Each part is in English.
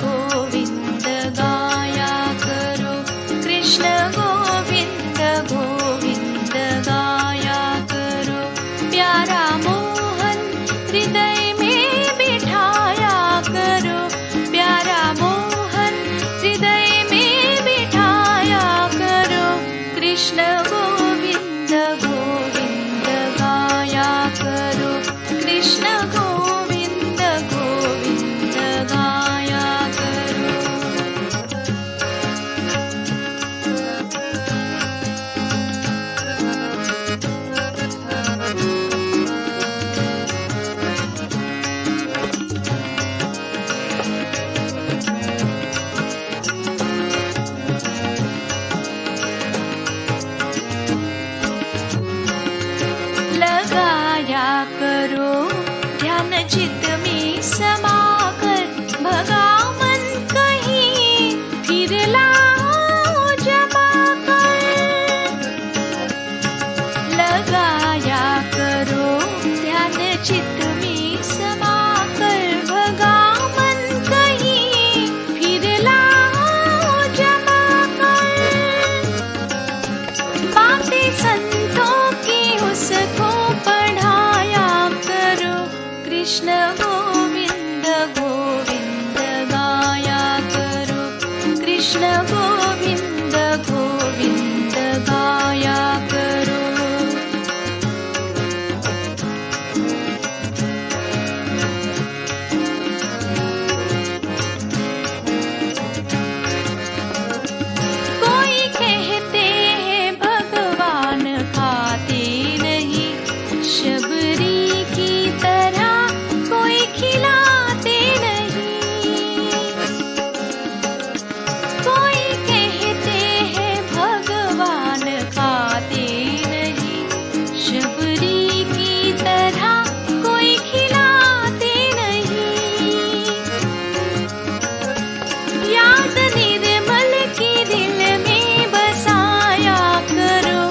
गोविन्द गाया करो कृष्ण गोविन्द गोविन्द गाया करो प्यारा मोहन हृदय में बिठाया करो प्यारा मोहन हृदय में बिठाया करो कृष्ण गोविन्द गोविन्द गाया करो कृष्ण गोविन्द गोविन्द गाया करो लगाया करो ध्यान चित्त में समाकर भगा मन कहीं फिर लाओ जमा कर लगाया करो ध्यान चित्त में समाकर भगा मन कहीं फिर लाओ जमा कर बातें संतों की उसको पढ़ाया करो कृष्ण गोविन्द गोविन्द गाया करो कृष्ण गोविन्द गोविन्द गाया करो कोई कहते हैं भगवान खाते नहीं शबरी की तरह कोई खिलाते नहीं कोई कहते हैं भगवान खाते नहीं शबरी की तरह कोई खिलाते नहीं याद निर्मल की दिल में बसाया करो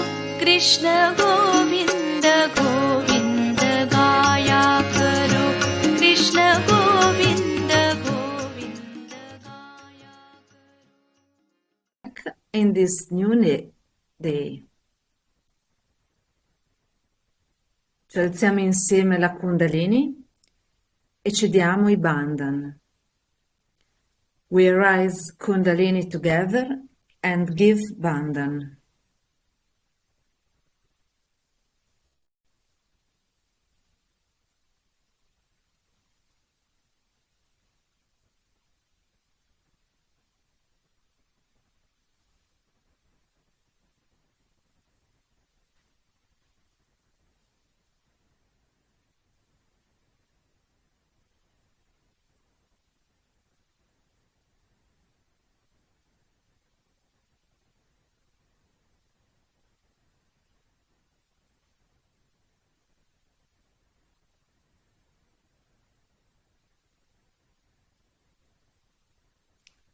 कृष्ण गोविन्द गोविन्द गाया करो कृष्ण गोविन्द गोविन्द गाया In this new day, ci alziamo insieme la Kundalini e ci diamo i bandhan. We rise Kundalini together and give bandhan.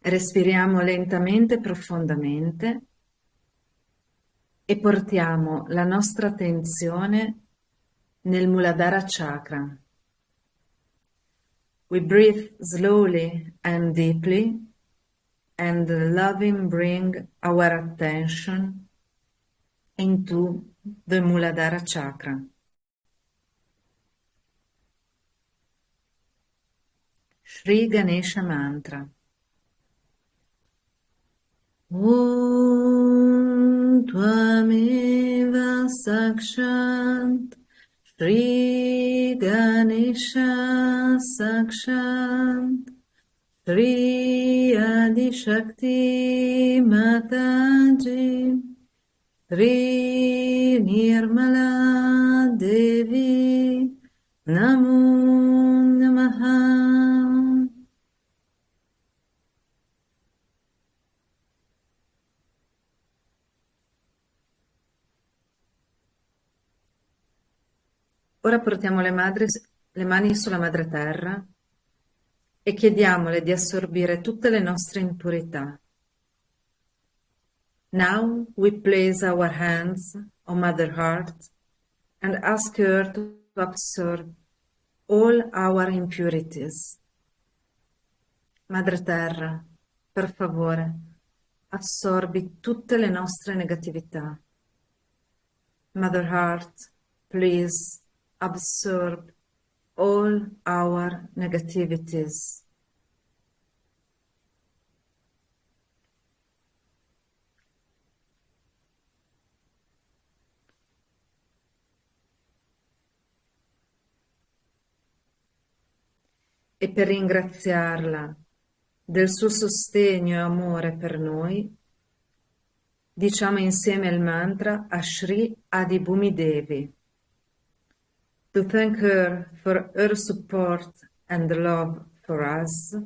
Respiriamo lentamente e profondamente e portiamo la nostra attenzione nel Muladhara Chakra. We breathe slowly and deeply and loving bring our attention into the Muladhara Chakra. Shri Ganesha Mantra. Om Tvameva Sakshant Shri Ganesha Sakshant Shri Adi Shakti Mataji Shri Nirmala Devi Namo Namaha. Ora portiamo le mani sulla madre terra e chiediamole di assorbire tutte le nostre impurità. Now we place our hands on Mother Heart and ask her to absorb all our impurities. Madre Terra, per favore, assorbi tutte le nostre negatività. Mother Heart, please absorb all our negativities. E per ringraziarla del suo sostegno e amore per noi, diciamo insieme il mantra a Shri Adibhumi Devi. To thank her for her support and love for us,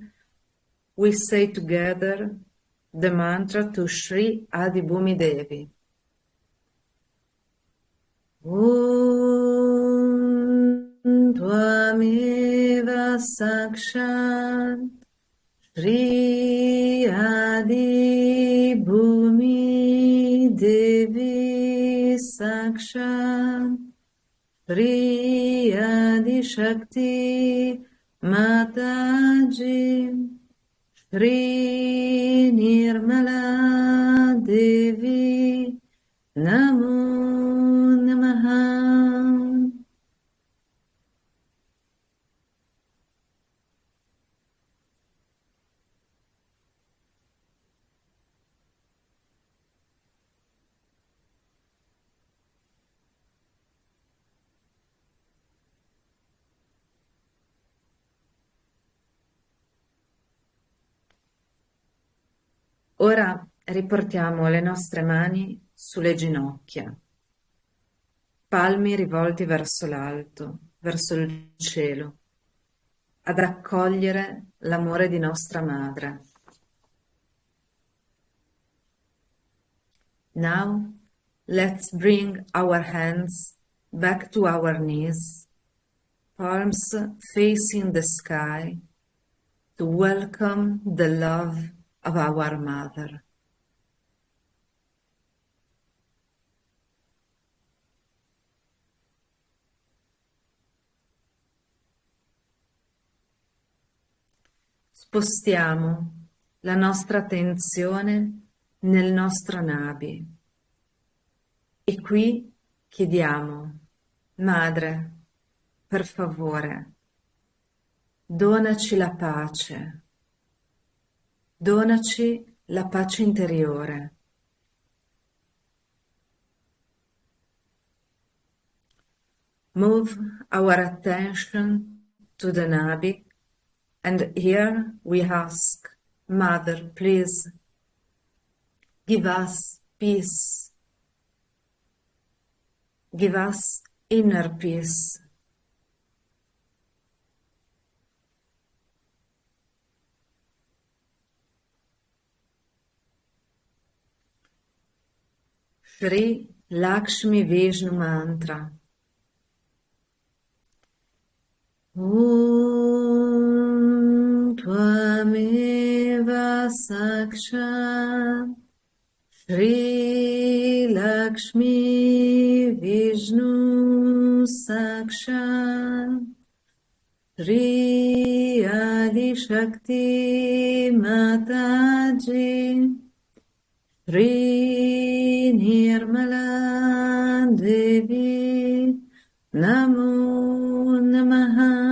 we say together the mantra to Shri Adibhumi Devi. Om Tvameva Sakshat Shri Adi Bhumi Devi Sakshat Shri Adi Shakti Mataji Shri Nirmala Devi Namo Namaha. Ora riportiamo le nostre mani sulle ginocchia, palmi rivolti verso l'alto, verso il cielo, ad accogliere l'amore di nostra madre. Now, let's bring our hands back to our knees, palms facing the sky, to welcome the love of our mother. Spostiamo la nostra attenzione nel nostro nabi e qui chiediamo, Madre, per favore, donaci la pace interiore. Move our attention to the nabi, and here we ask, Mother, please, give us peace. Give us inner peace. Shri Lakshmi Vishnu Mantra. Om Tvameva Sakshat Shri Lakshmi Vishnu Sakshat Shri Adi Shakti Mataji Shri Nirmala Devi Namo Namaha.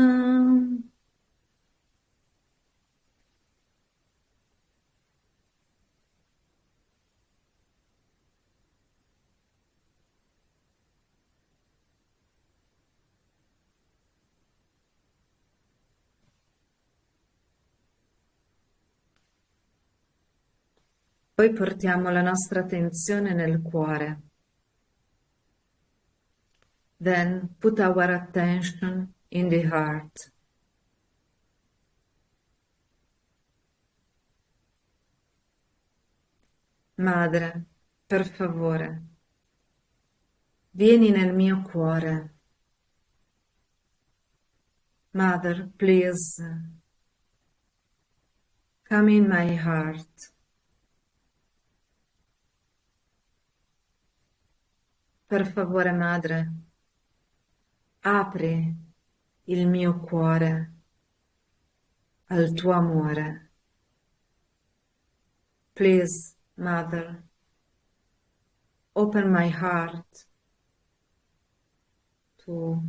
Poi portiamo la nostra attenzione nel cuore. Then put our attention in the heart. Madre, per favore, vieni nel mio cuore. Mother, please, come in my heart. Per favore, Madre, apri il mio cuore al tuo amore. Please, Mother, open my heart to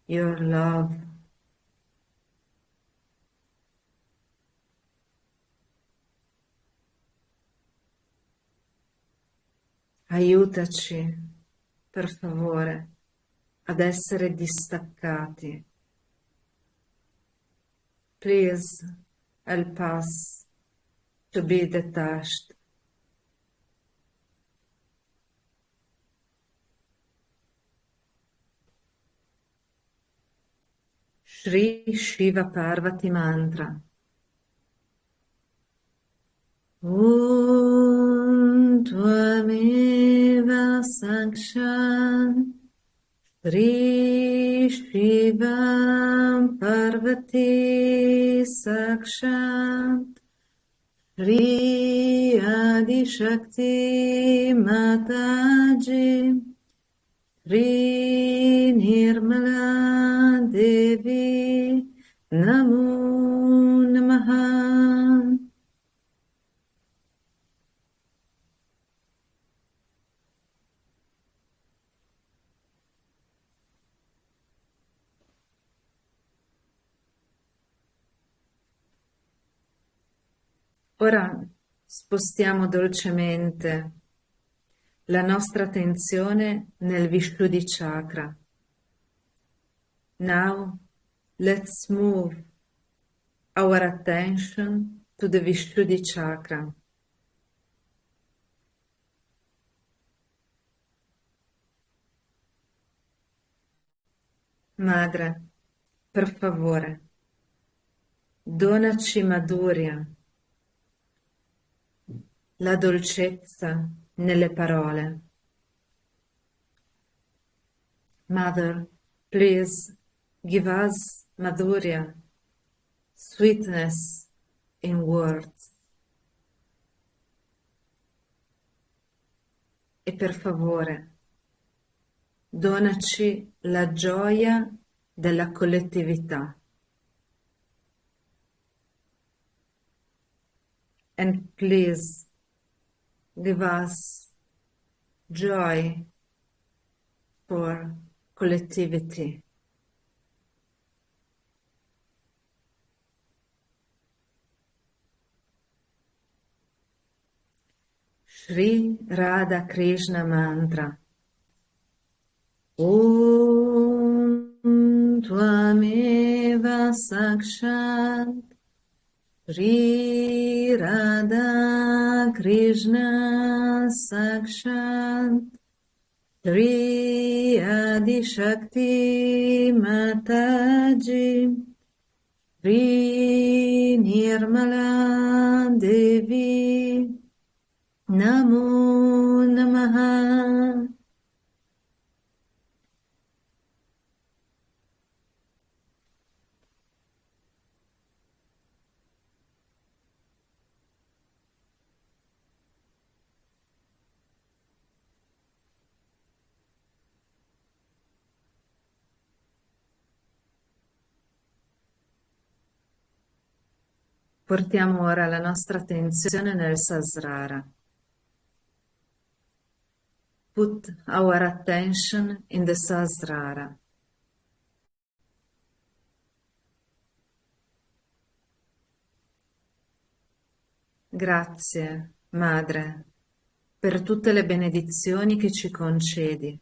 your love. Aiutaci, per favore, ad essere distaccati. Please help us to be detached. Shri Shiva Parvati Mantra. Om Tvameva Sakshan Shri Shiva Parvati Sakshan Shri Adi Shakti Mataji Shri Nirmala Devi Namo Namaha. Ora spostiamo dolcemente la nostra attenzione nel Vishuddhi Chakra. Now let's move our attention to the Vishuddhi Chakra. Madre, per favore, donaci Madhurya, la dolcezza nelle parole. Mother, please give us Madhurya, sweetness in words. E per favore, donaci la gioia della collettività. And please give us joy for collectivity. Shri Radha Krishna Mantra. Om Tvameva Sakshat Shri Radha Krishna Sakshat Shri Adi Shakti Mataji Shri Nirmala Devi Namo Namaha. Portiamo ora la nostra attenzione nel Sasrara. Put our attention in the Sasrara. Grazie, Madre, per tutte le benedizioni che ci concedi.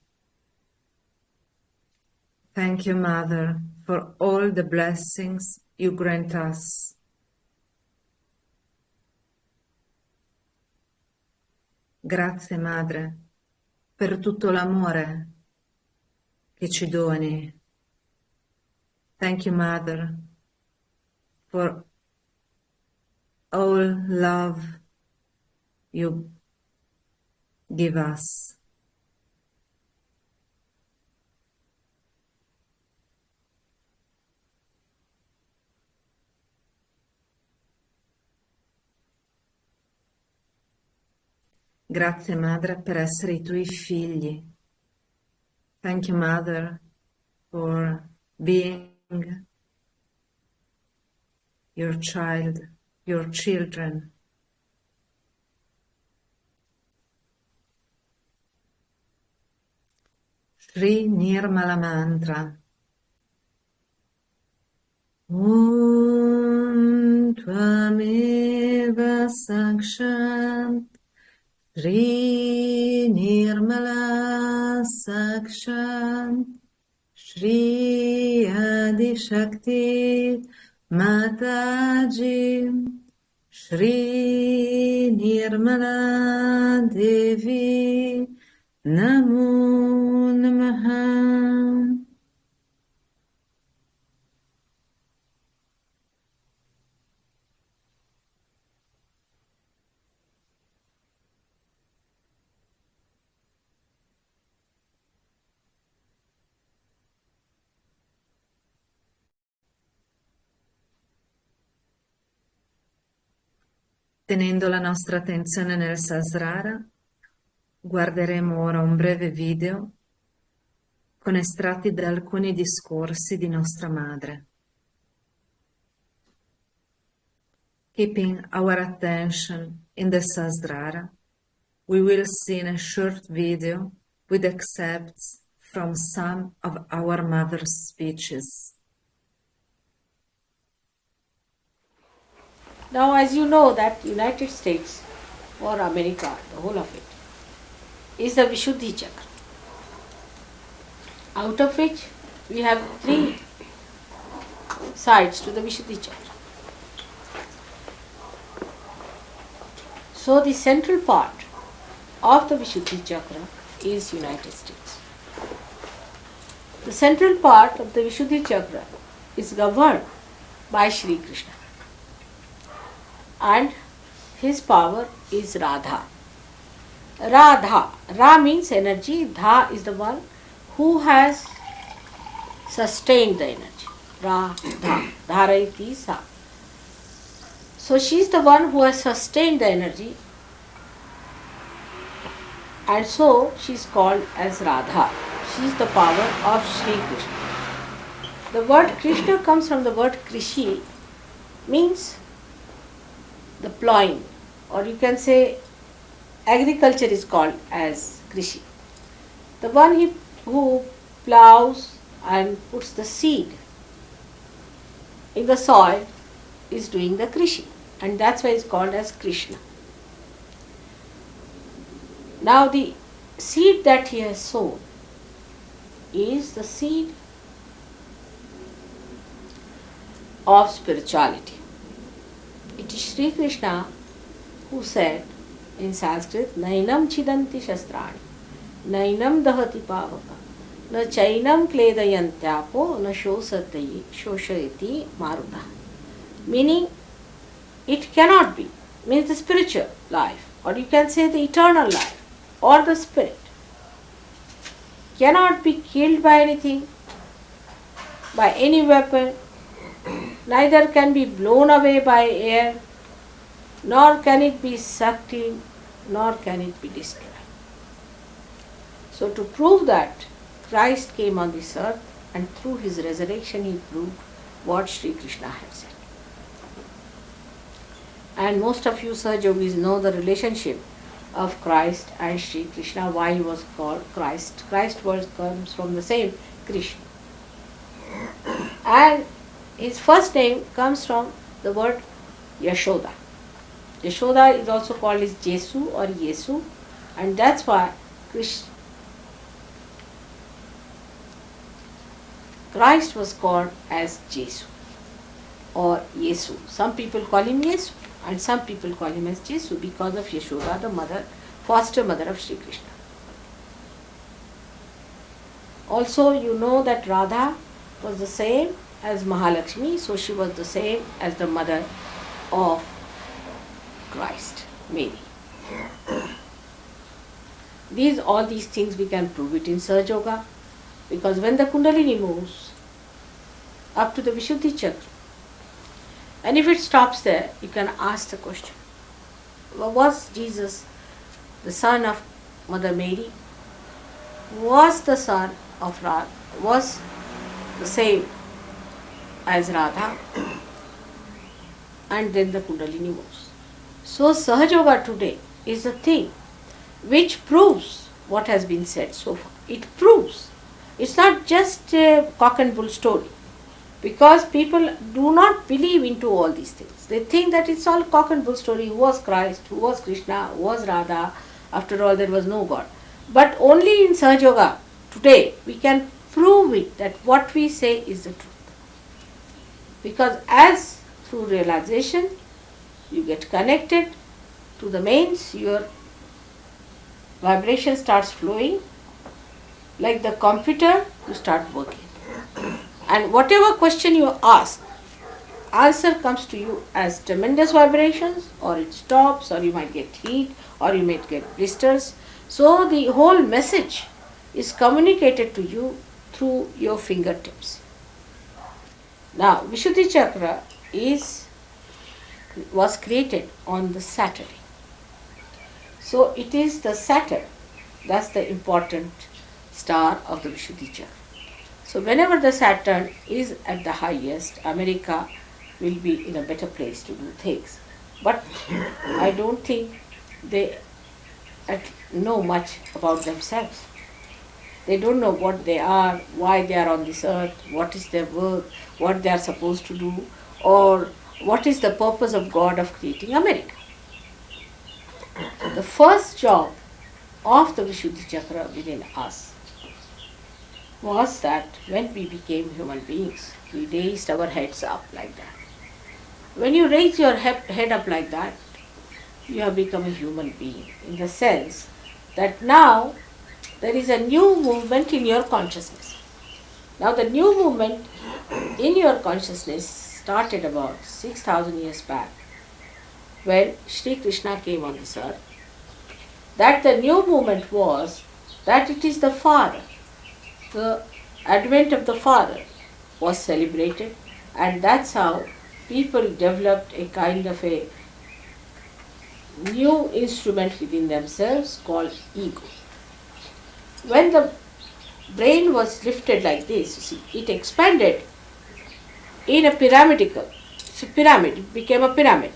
Thank you, Mother, for all the blessings you grant us. Grazie, Madre, per tutto l'amore che ci doni. Thank you, Mother, for all love you give us. Grazie, Madre, per essere i tuoi figli. Thank you, Mother, for being your child, your children. Shri Nirmala Mantra. Om Tvameva Sakshat Shri Nirmala Sakshat Shri Adi Shakti Mataji Shri Nirmala Devi Namo Namaha. Tenendo la nostra attenzione nel Sahasrara, guarderemo ora un breve video con estratti da alcuni discorsi di nostra madre. Keeping our attention in the Sahasrara, we will see in a short video with excerpts from some of our mother's speeches. Now, as you know, that United States or America, the whole of it, is the Vishuddhi Chakra, out of which we have 3 sides to the Vishuddhi Chakra. So, the central part of the Vishuddhi Chakra is United States. The central part of the Vishuddhi Chakra is governed by Shri Krishna, and his power is Radha. Radha. Ra means energy. Dha is the one who has sustained the energy. Radha. Dharayati sa. So she is the one who has sustained the energy, and so she is called as Radha. She is the power of Shri Krishna. The word Krishna comes from the word Krishi, means the plowing, or you can say agriculture is called as Krishi. The one who plows and puts the seed in the soil is doing the Krishi, and that's why it's called as Krishna. Now the seed that he has sown is the seed of spirituality. It is Sri Krishna who said in Sanskrit, Nainam chidanti shastrani, Nainam dahati pavaka, Na chainam kledayantyapo, Na shoshayati maruta. Meaning, it cannot be, means the spiritual life, or you can say the eternal life, or the spirit, cannot be killed by anything, by any weapon, neither can be blown away by air, nor can it be sucked in, nor can it be destroyed. So to prove that, Christ came on this earth, and through his resurrection he proved what Sri Krishna had said. And most of you Sahajogis know the relationship of Christ and Sri Krishna, why he was called Christ. Christ comes from the same Krishna. And his first name comes from the word Yashoda. Yashoda is also called as Jesu or Yesu, and that's why Christ was called as Jesu or Yesu. Some people call him Yesu and some people call him as Jesu because of Yashoda, the mother, foster mother of Sri Krishna. Also, you know that Radha was the same as Mahalakshmi, so she was the same as the mother of Christ, Mary. All these things we can prove it in Sahaja Yoga, because when the Kundalini moves up to the Vishuddhi Chakra, and if it stops there, you can ask the question, was Jesus the son of Mother Mary? Was the son of Radha? Was the same as Radha? And then the Kundalini moves. So Sahaja Yoga today is the thing which proves what has been said so far. It proves It's not just a cock and bull story, because people do not believe into all these things. They think that it's all cock and bull story. Who was Christ? Who was Krishna? Who was Radha? After all, there was no God. But only in Sahaja Yoga today we can prove it that what we say is the truth. Because as through realization you get connected to the mains, your vibration starts flowing. Like the computer, you start working. And whatever question you ask, answer comes to you as tremendous vibrations, or it stops, or you might get heat, or you might get blisters. So the whole message is communicated to you through your fingertips. Now, Vishuddhi Chakra was created on the Saturday. So it is the Saturn, that's the important star of the Vishuddhi Chakra. So whenever the Saturn is at the highest, America will be in a better place to do things. But I don't think they know much about themselves. They don't know what they are, why they are on this earth, what is their work, what they are supposed to do, or what is the purpose of God of creating America. So the first job of the Vishuddhi Chakra within us was that when we became human beings, we raised our heads up like that. When you raise your head up like that, you have become a human being, in the sense that now there is a new movement in your consciousness. Now the new movement in your consciousness started about 6,000 years back, when Sri Krishna came on this earth. That the new movement was that it is the Father. The advent of the Father was celebrated, and that's how people developed a kind of a new instrument within themselves called ego. When the brain was lifted like this, you see, it expanded in a pyramidal. It's a pyramid, it became a pyramid.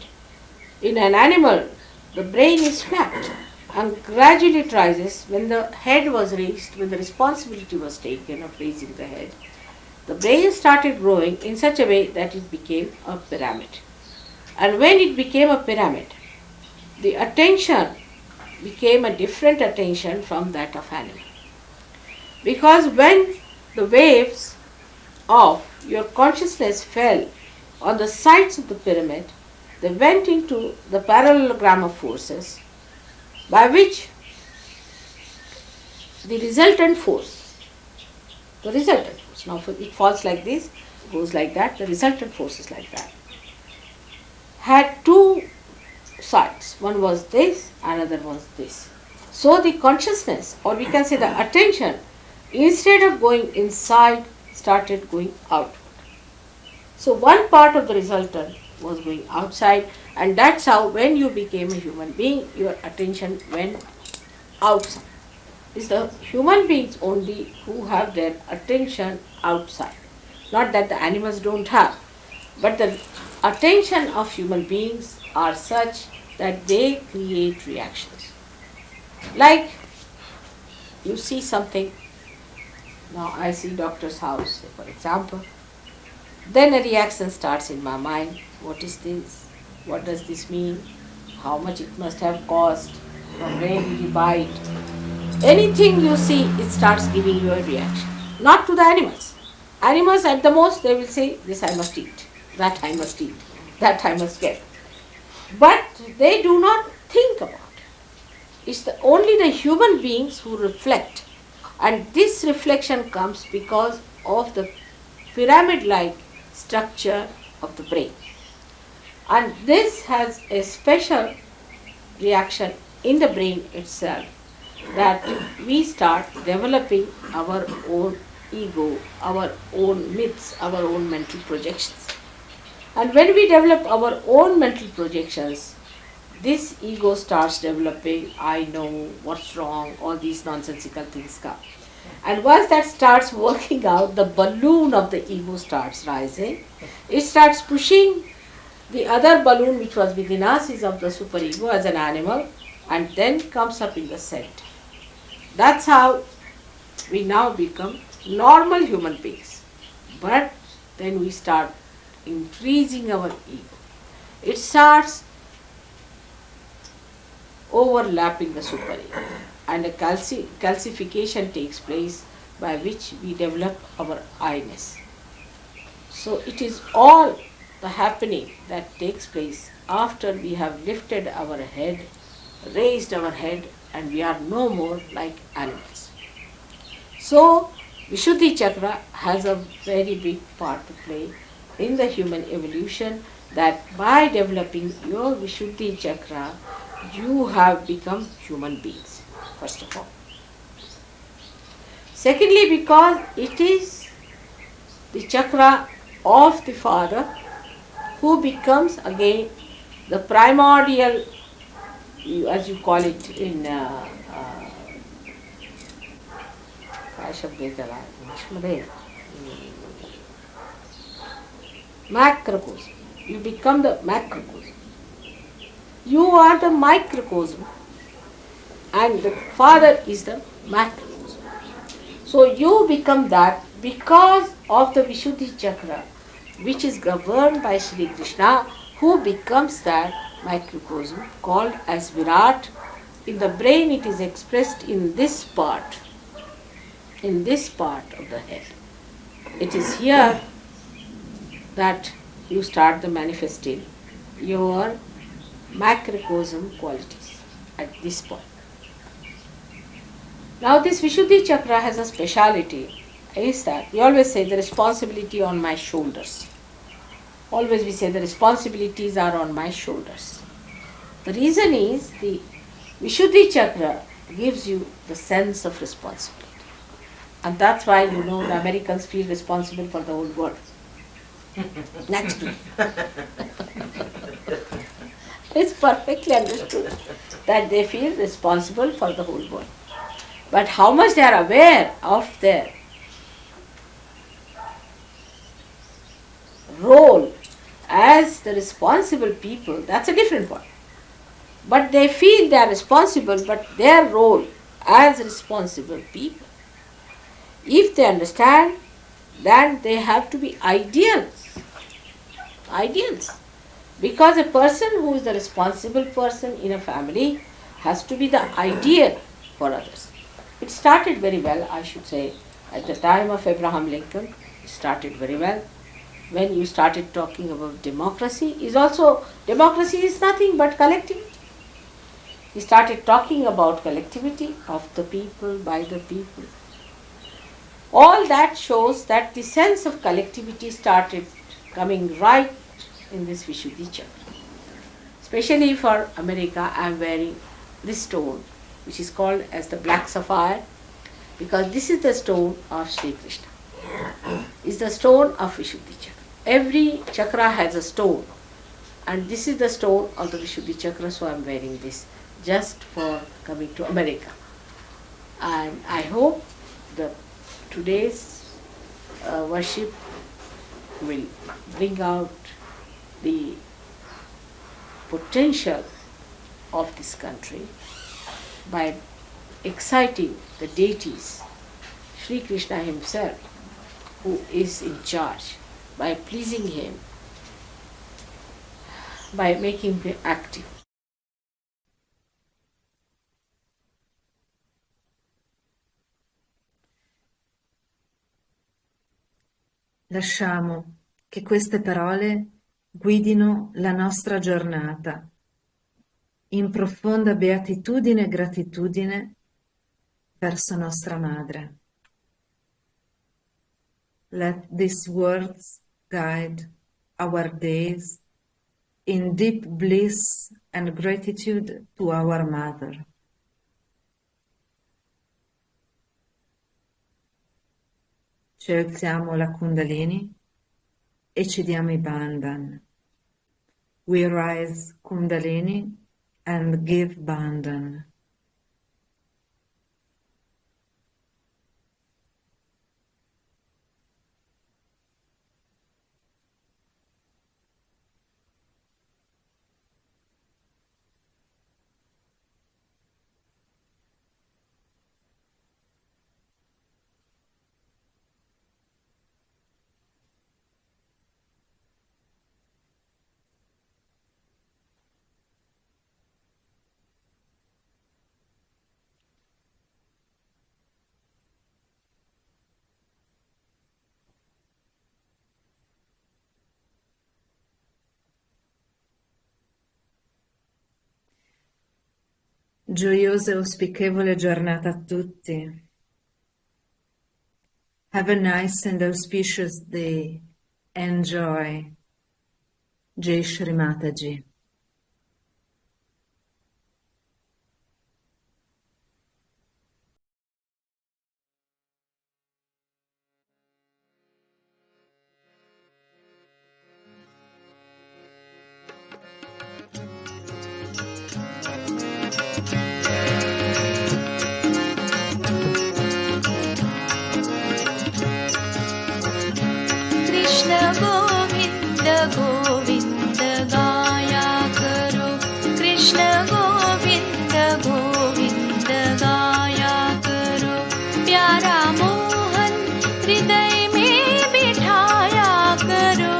In an animal, the brain is flat and gradually it rises. When the head was raised, when the responsibility was taken of raising the head, the brain started growing in such a way that it became a pyramid. And when it became a pyramid, the attention became a different attention from that of animal. Because when the waves of your consciousness fell on the sides of the pyramid, they went into the parallelogram of forces, by which the resultant force, now it falls like this, goes like that, the resultant force is like that, had two sides. One was this, another was this. So the consciousness, or we can say the attention, instead of going inside, started going outward. So one part of the resultant was going outside, and that's how when you became a human being, your attention went outside. It's the human beings only who have their attention outside. Not that the animals don't have, but the attention of human beings are such that they create reactions. Like you see something, now I see doctor's house, for example, then a reaction starts in my mind. What is this? What does this mean? How much it must have cost? From where did you buy it? Anything you see, it starts giving you a reaction. Not to the animals. Animals at the most, they will say, this I must eat, that I must eat, that I must get. But they do not think about it. It's only the human beings who reflect. And this reflection comes because of the pyramid-like structure of the brain. And this has a special reaction in the brain itself, that we start developing our own ego, our own myths, our own mental projections. And when we develop our own mental projections, this ego starts developing, I know what's wrong, all these nonsensical things come. And once that starts working out, the balloon of the ego starts rising. It starts pushing the other balloon which was within us, is of the superego as an animal, and then comes up in the center. That's how we now become normal human beings. But then we start increasing our ego. It starts overlapping the super ego, and a calcification takes place by which we develop our I-ness. So it is all the happening that takes place after we have lifted our head, raised our head, and we are no more like animals. So Vishuddhi Chakra has a very big part to play in the human evolution, that by developing your Vishuddhi Chakra, you have become human beings, first of all. Secondly, because it is the chakra of the father who becomes again the primordial, as you call it in macrocosm. You become the macrocosm. You are the microcosm, and the father is the macrocosm. So you become that because of the Vishuddhi Chakra, which is governed by Sri Krishna, who becomes that microcosm called as Virat. In the brain it is expressed in this part of the head. It is here that you start the manifesting your macrocosm qualities at this point. Now this Vishuddhi Chakra has a speciality, is that we always say the responsibility on my shoulders. Always we say the responsibilities are on my shoulders. The reason is the Vishuddhi Chakra gives you the sense of responsibility. And that's why the Americans feel responsible for the whole world. Naturally. It's perfectly understood that they feel responsible for the whole world. But how much they are aware of their role as the responsible people, that's a different one. But they feel they are responsible, but their role as responsible people, if they understand, then they have to be ideals. Ideals. Because a person who is the responsible person in a family has to be the ideal for others. It started very well, I should say, at the time of Abraham Lincoln. It started very well. When you started talking about democracy, democracy is nothing but collectivity. He started talking about collectivity of the people, by the people. All that shows that the sense of collectivity started coming right in this Vishuddhi Chakra. Especially for America, I am wearing this stone, which is called as the black sapphire, because this is the stone of Sri Krishna. It's the stone of Vishuddhi Chakra. Every chakra has a stone, and this is the stone of the Vishuddhi Chakra, so I am wearing this just for coming to America. And I hope that today's worship will bring out the potential of this country by exciting the deities, Sri Krishna himself, who is in charge, by pleasing him, by making him active. Lasciamo che queste parole guidino la nostra giornata in profonda beatitudine e gratitudine verso nostra Madre. Let these words guide our days in deep bliss and gratitude to our Mother. Ci alziamo la Kundalini e ci diamo i Bandhan. We rise Kundalini and give Bandhan. Gioiosa e auspicevole giornata a tutti. Have a nice and auspicious day. Enjoy. Jai Shri Mataji. Krishna Govind Govind गाया करो कृष्ण गोविंद गोविंद गाया करो प्यारा मोहन हृदय में बिठाया करो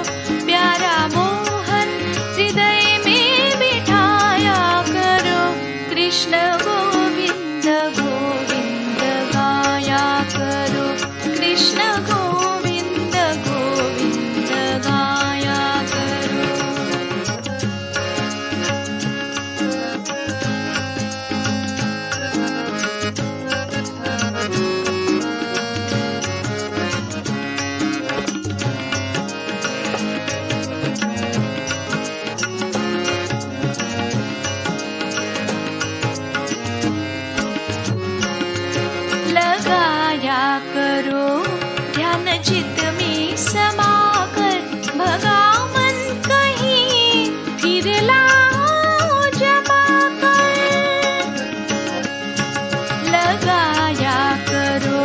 प्यारा मोहन हृदय में बिठाया करो कृष्ण गोविंद गोविंद गाया करो कृष्ण गोविंद गोविंद गाया करो लगाया करो ध्यान चित्त में समाकर भगा मन कहीं फिर लाओ जमा कर लगाया करो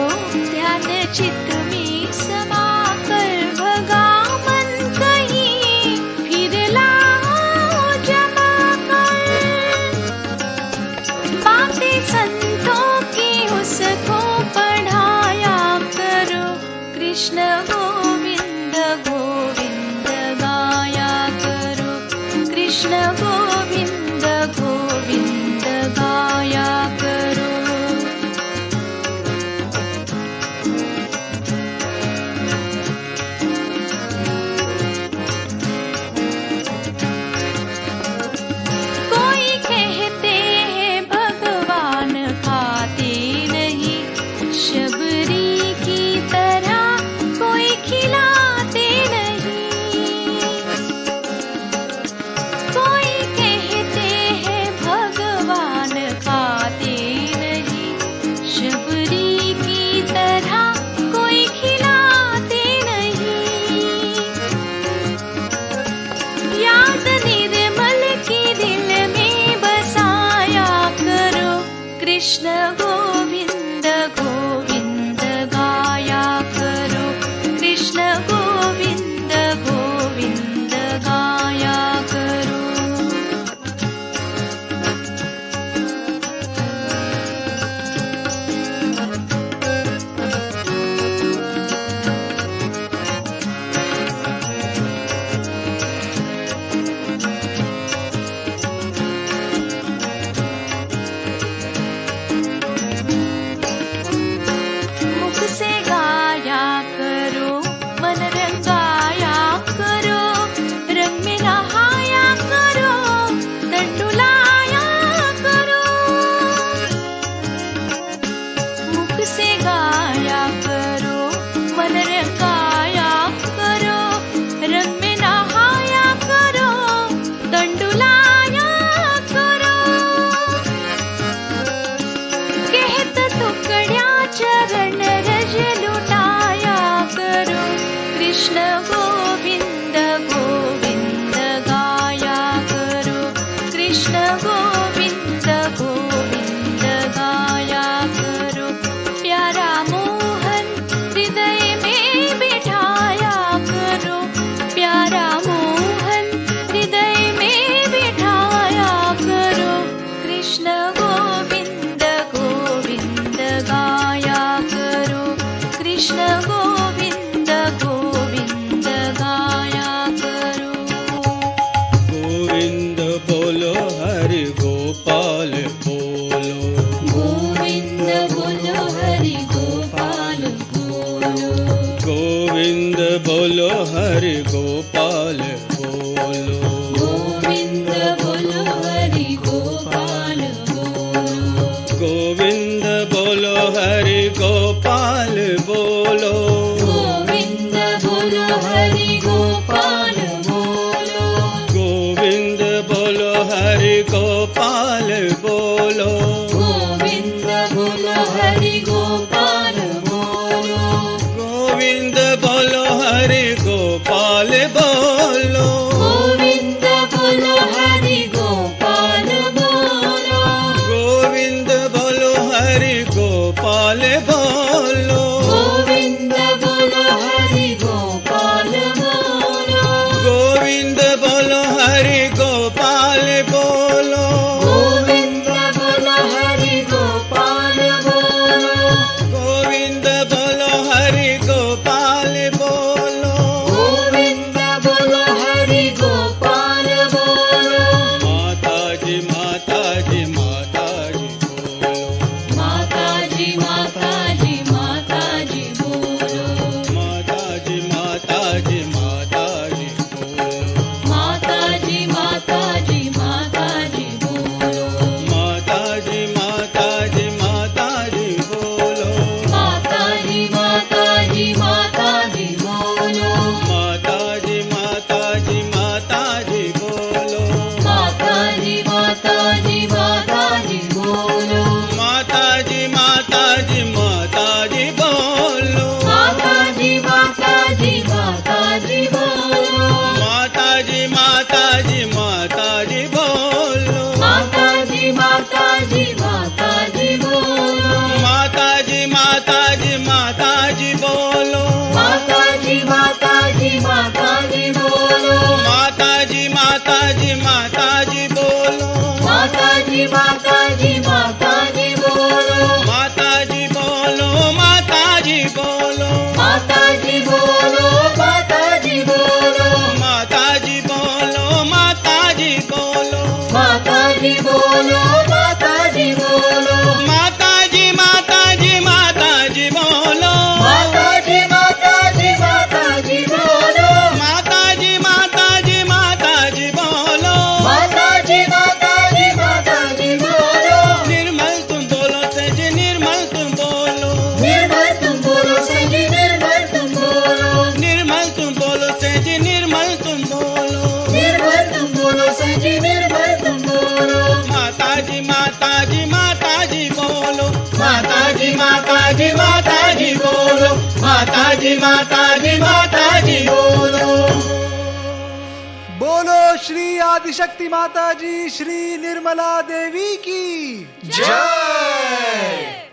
ध्यान चित्त में समाकर भगा मन कहीं फिर लाओ जमा कर बातें संतों की उसको पढ़ाया करो कृष्ण गोविंद गोविंद गाया करो कृष्ण गोविंद गोविंद गाया करो कोई कहते हैं भगवान खाते नहीं शबरी की तरह कोई खिलाते नहीं कोई कहते हैं भगवान खाते नहीं शबरी की तरह कोई खिलाते नहीं याद निर्मल की दिल में बसाया करो कृष्ण गोविंद गोविंद गाया करो कृष्ण गोविंद गोविंद गाया करो मुख से गाया करो मन रंगाया करो रंग में नहाया करो डुलाया करो मुख से गाया करो मन रंगाया करो रंग में नहाया करो डुलाया करो कहत टुकड्या चरण रज लुटाया करो कृष्ण गोविंद गोविंद गाया करो कृष्ण गोविंद गोविंद गाया करो प्यारा मोहन हृदय में बिठाया करो प्यारा मोहन हृदय में बिठाया करो कृष्ण गोविंद गोविंद गाया करो कृष्ण गोविंद गोविंद गाया करो गोविंद बोलो हरि गोपाल बोलो गोविंद बोलो हरि गोपाल बोलो गोविंद बोलो हरि गोपाल बोलो गोविंद बोलो हरि गोपाल बोलो गोपाल बोलो। गोविंद बोलो हरि गोपाल बोलो। गोविंद बोलो हरि गोपाल बोलो। गोविंद बोलो हरि गोपाल बोलो। गोविंद बोलो हरि गोपाल बोलो। गोविंद बोलो हरि गोपाल बोलो। गोविंद बोलो हरि गोपाल बोलो। गोविंद बोलो हरि गोपाल बोलो। माता जी माता जी माता जी बोलो। माता जी माता जी माता जी बोलो। माता जी माता जी माता जी बोलो। माता जी माता जी माता जी बोलो। माता जी माता जी माता जी बोलो। माता जी माता जी माता जी बोलो। माता जी माता जी माता जी बोलो। माता जी माता जी माता जी बोलो। माता जी माता जी माता जी बोलो। माता जी माता जी माता जी बोलो। माता जी माता जी माता जी बोलो। माता जी माता जी माता जी बोलो। माता जी माता जी माता जी बोलो। माता जी माता जी माता जी बोलो। माता जी माता जी माता जी बोलो। माता जी माता जी माता जी बोलो। माता जी बोलो। माता जी बोलो। माता जी बोलो। माता जी बोलो। माता जी बोलो। माता जी बोलो। माता जी बोलो। माता जी बोलो। माता जी माता जी माता जी बोलो। माता जी माता जी माता जी बोलो। माता जी माता जी माता जी बोलो। माता जी माता जी माता जी बोलो। निर्मल तुम बोलो सजी निर्मल तुम बोलो। निर्मल तुम बोलो सही निर्मल तुम बोलो। निर्मल तुम बोलो सजी निर्मल तुम बोलो। निर्मल तुम बोलो सही निर्मल तुम बोलो। माता जी माता जी माता जी बोलो। माता जी माता जी माता जी बोलो। माता जी माता जी माता जी बोलो। बोलो श्री आदिशक्ति माता जी, श्री निर्मला देवी की जय।